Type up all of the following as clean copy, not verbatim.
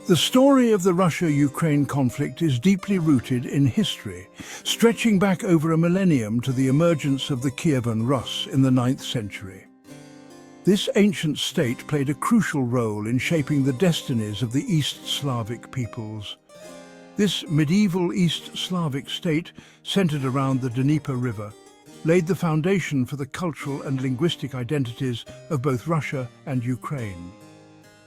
The story of the Russia-Ukraine conflict is deeply rooted in history, stretching back over a millennium to the emergence of the Kievan Rus in the 9th century. This ancient state played a crucial role in shaping the destinies of the East Slavic peoples. This medieval East Slavic state, centered around the Dnieper River, laid the foundation for the cultural and linguistic identities of both Russia and Ukraine.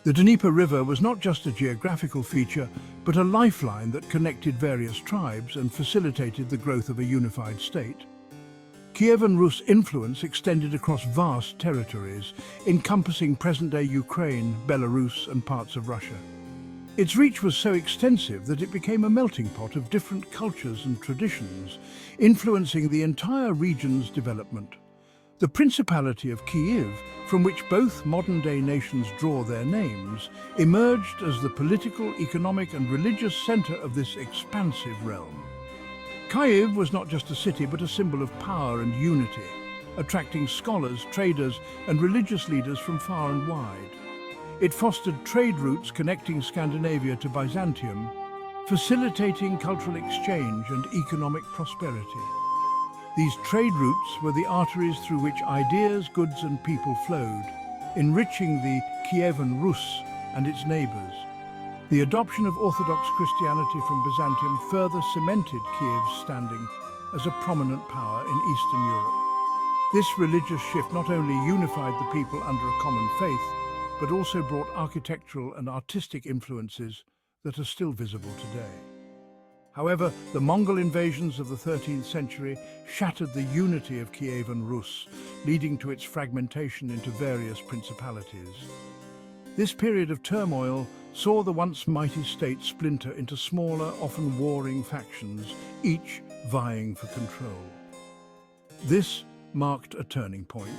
The Dnieper River was not just a geographical feature, but a lifeline that connected various tribes and facilitated the growth of a unified state. Kievan Rus' influence extended across vast territories, encompassing present-day Ukraine, Belarus, and parts of Russia. Its reach was so extensive that it became a melting pot of different cultures and traditions, influencing the entire region's development. The Principality of Kiev, from which both modern-day nations draw their names, emerged as the political, economic and religious center of this expansive realm. Kiev was not just a city but a symbol of power and unity, attracting scholars, traders and religious leaders from far and wide. It fostered trade routes connecting Scandinavia to Byzantium, facilitating cultural exchange and economic prosperity. These trade routes were the arteries through which ideas, goods and people flowed, enriching the Kievan Rus and its neighbors. The adoption of Orthodox Christianity from Byzantium further cemented Kiev's standing as a prominent power in Eastern Europe. This religious shift not only unified the people under a common faith, but also brought architectural and artistic influences that are still visible today. However, the Mongol invasions of the 13th century shattered the unity of Kievan Rus, leading to its fragmentation into various principalities. This period of turmoil saw the once mighty state splinter into smaller, often warring factions, each vying for control. This marked a turning point,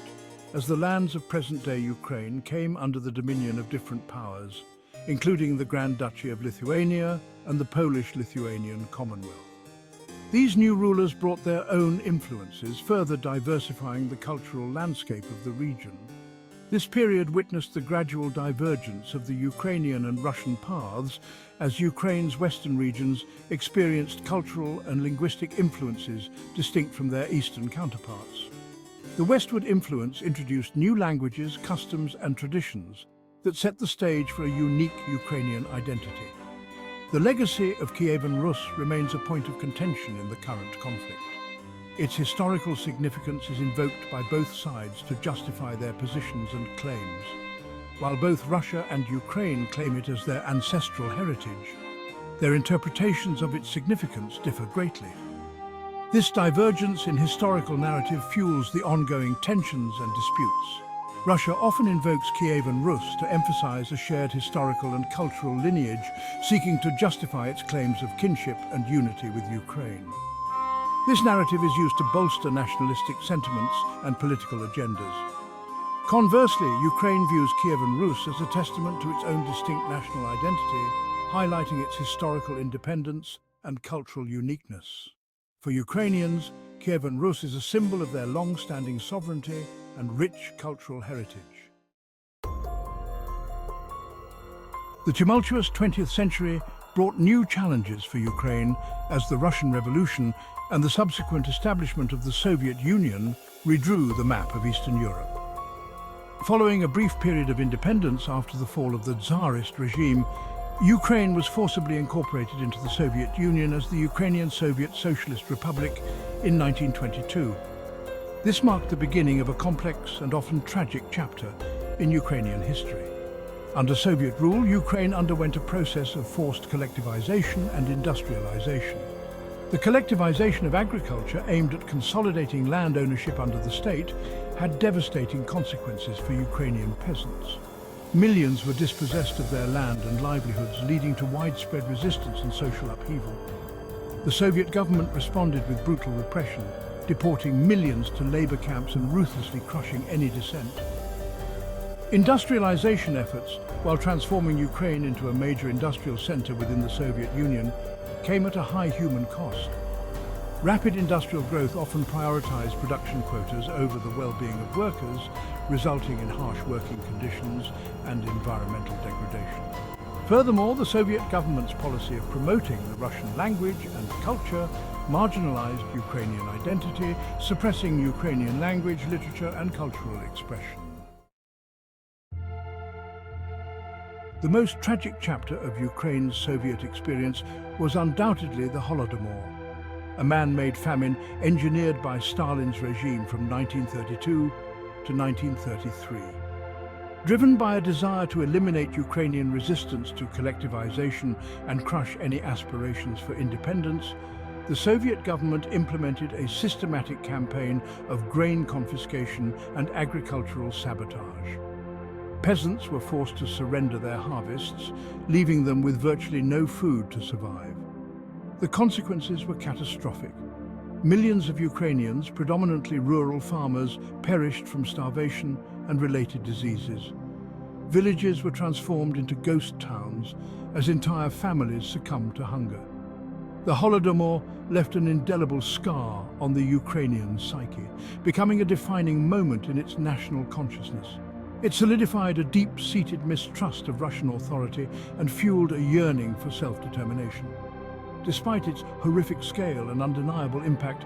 as the lands of present-day Ukraine came under the dominion of different powers, including the Grand Duchy of Lithuania and the Polish-Lithuanian Commonwealth. These new rulers brought their own influences, further diversifying the cultural landscape of the region. This period witnessed the gradual divergence of the Ukrainian and Russian paths as Ukraine's western regions experienced cultural and linguistic influences distinct from their eastern counterparts. The westward influence introduced new languages, customs and traditions that set the stage for a unique Ukrainian identity. The legacy of Kievan Rus remains a point of contention in the current conflict. Its historical significance is invoked by both sides to justify their positions and claims. While both Russia and Ukraine claim it as their ancestral heritage, their interpretations of its significance differ greatly. This divergence in historical narrative fuels the ongoing tensions and disputes. Russia often invokes Kievan Rus to emphasize a shared historical and cultural lineage, seeking to justify its claims of kinship and unity with Ukraine. This narrative is used to bolster nationalistic sentiments and political agendas. Conversely, Ukraine views Kievan Rus as a testament to its own distinct national identity, highlighting its historical independence and cultural uniqueness. For Ukrainians, Kievan Rus is a symbol of their long-standing sovereignty and rich cultural heritage. The tumultuous 20th century brought new challenges for Ukraine as the Russian Revolution and the subsequent establishment of the Soviet Union redrew the map of Eastern Europe. Following a brief period of independence after the fall of the Tsarist regime, Ukraine was forcibly incorporated into the Soviet Union as the Ukrainian Soviet Socialist Republic in 1922. This marked the beginning of a complex and often tragic chapter in Ukrainian history. Under Soviet rule, Ukraine underwent a process of forced collectivization and industrialization. The collectivization of agriculture, aimed at consolidating land ownership under the state, had devastating consequences for Ukrainian peasants. Millions were dispossessed of their land and livelihoods, leading to widespread resistance and social upheaval. The Soviet government responded with brutal repression, deporting millions to labor camps and ruthlessly crushing any dissent. Industrialization efforts, while transforming Ukraine into a major industrial center within the Soviet Union, came at a high human cost. Rapid industrial growth often prioritized production quotas over the well-being of workers, resulting in harsh working conditions and environmental degradation. Furthermore, the Soviet government's policy of promoting the Russian language and culture marginalized Ukrainian identity, suppressing Ukrainian language, literature, and cultural expression. The most tragic chapter of Ukraine's Soviet experience was undoubtedly the Holodomor, a man-made famine engineered by Stalin's regime from 1932 to 1933. Driven by a desire to eliminate Ukrainian resistance to collectivization and crush any aspirations for independence, the Soviet government implemented a systematic campaign of grain confiscation and agricultural sabotage. Peasants were forced to surrender their harvests, leaving them with virtually no food to survive. The consequences were catastrophic. Millions of Ukrainians, predominantly rural farmers, perished from starvation and related diseases. Villages were transformed into ghost towns as entire families succumbed to hunger. The Holodomor left an indelible scar on the Ukrainian psyche, becoming a defining moment in its national consciousness. It solidified a deep-seated mistrust of Russian authority and fueled a yearning for self-determination. Despite its horrific scale and undeniable impact,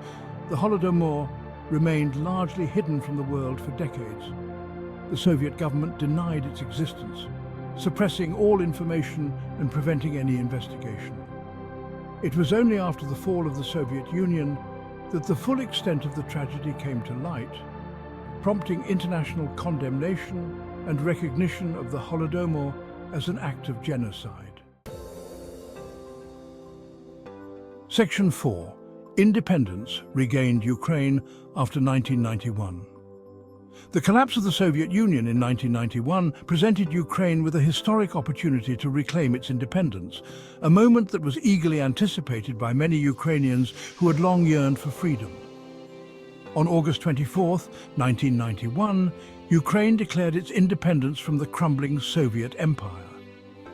the Holodomor remained largely hidden from the world for decades. The Soviet government denied its existence, suppressing all information and preventing any investigation. It was only after the fall of the Soviet Union that the full extent of the tragedy came to light, prompting international condemnation and recognition of the Holodomor as an act of genocide. Section 4. Independence regained Ukraine after 1991. The collapse of the Soviet Union in 1991 presented Ukraine with a historic opportunity to reclaim its independence, a moment that was eagerly anticipated by many Ukrainians who had long yearned for freedom. On August 24, 1991, Ukraine declared its independence from the crumbling Soviet Empire.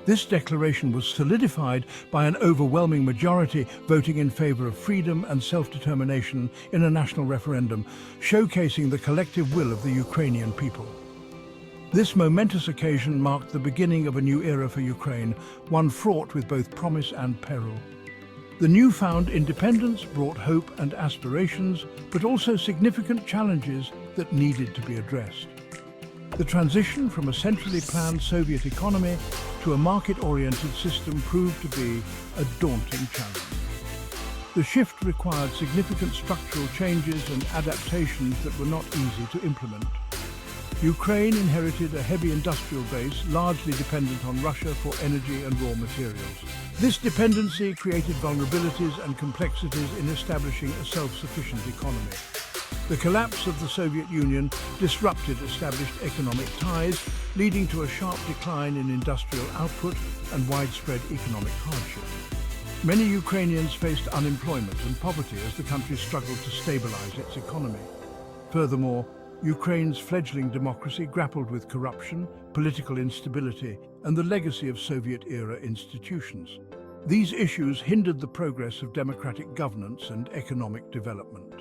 This declaration was solidified by an overwhelming majority voting in favor of freedom and self-determination in a national referendum, showcasing the collective will of the Ukrainian people. This momentous occasion marked the beginning of a new era for Ukraine, one fraught with both promise and peril. The newfound independence brought hope and aspirations, but also significant challenges that needed to be addressed. The transition from a centrally planned Soviet economy to a market-oriented system proved to be a daunting challenge. The shift required significant structural changes and adaptations that were not easy to implement. Ukraine inherited a heavy industrial base, largely dependent on Russia for energy and raw materials. This dependency created vulnerabilities and complexities in establishing a self-sufficient economy. The collapse of the Soviet Union disrupted established economic ties, leading to a sharp decline in industrial output and widespread economic hardship. Many Ukrainians faced unemployment and poverty as the country struggled to stabilize its economy. Furthermore, Ukraine's fledgling democracy grappled with corruption, political instability, and the legacy of Soviet-era institutions. These issues hindered the progress of democratic governance and economic development.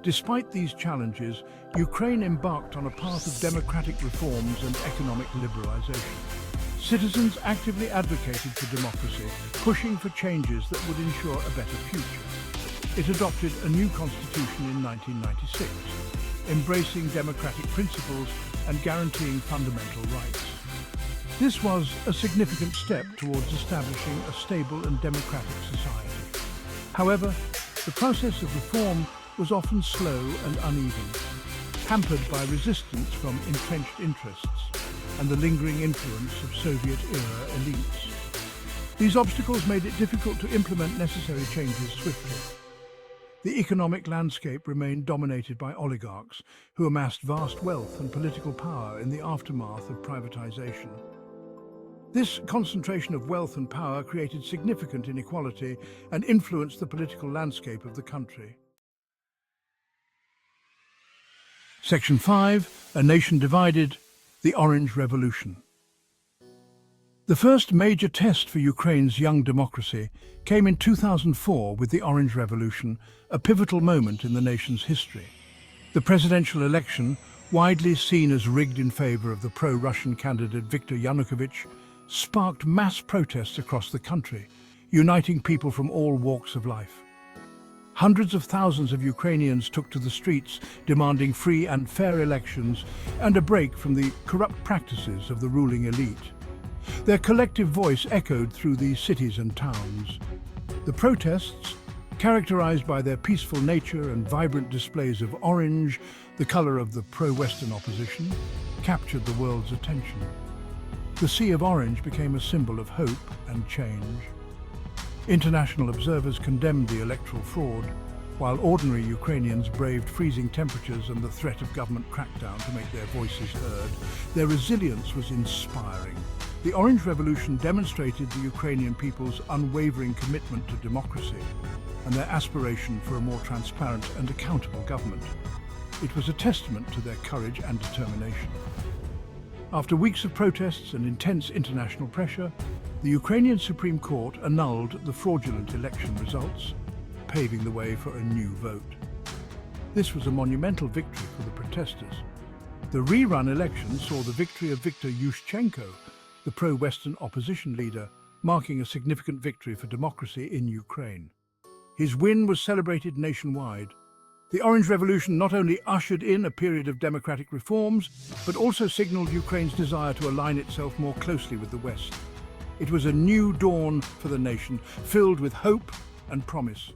Despite these challenges, Ukraine embarked on a path of democratic reforms and economic liberalization. Citizens actively advocated for democracy, pushing for changes that would ensure a better future. It adopted a new constitution in 1996, embracing democratic principles and guaranteeing fundamental rights. This was a significant step towards establishing a stable and democratic society. However, the process of reform was often slow and uneven, hampered by resistance from entrenched interests and the lingering influence of Soviet-era elites. These obstacles made it difficult to implement necessary changes swiftly. The economic landscape remained dominated by oligarchs who amassed vast wealth and political power in the aftermath of privatization. This concentration of wealth and power created significant inequality and influenced the political landscape of the country. Section 5. A Nation Divided, the Orange Revolution. The first major test for Ukraine's young democracy came in 2004 with the Orange Revolution, a pivotal moment in the nation's history. The presidential election, widely seen as rigged in favor of the pro-Russian candidate Viktor Yanukovych, sparked mass protests across the country, uniting people from all walks of life. Hundreds of thousands of Ukrainians took to the streets, demanding free and fair elections and a break from the corrupt practices of the ruling elite. Their collective voice echoed through the cities and towns. The protests, characterized by their peaceful nature and vibrant displays of orange, the color of the pro-Western opposition, captured the world's attention. The sea of orange became a symbol of hope and change. International observers condemned the electoral fraud, while ordinary Ukrainians braved freezing temperatures and the threat of government crackdown to make their voices heard. Their resilience was inspiring. The Orange Revolution demonstrated the Ukrainian people's unwavering commitment to democracy and their aspiration for a more transparent and accountable government. It was a testament to their courage and determination. After weeks of protests and intense international pressure, the Ukrainian Supreme Court annulled the fraudulent election results, paving the way for a new vote. This was a monumental victory for the protesters. The rerun election saw the victory of Viktor Yushchenko, the pro-Western opposition leader, marking a significant victory for democracy in Ukraine. His win was celebrated nationwide. The Orange Revolution not only ushered in a period of democratic reforms, but also signaled Ukraine's desire to align itself more closely with the West. It was a new dawn for the nation, filled with hope and promise.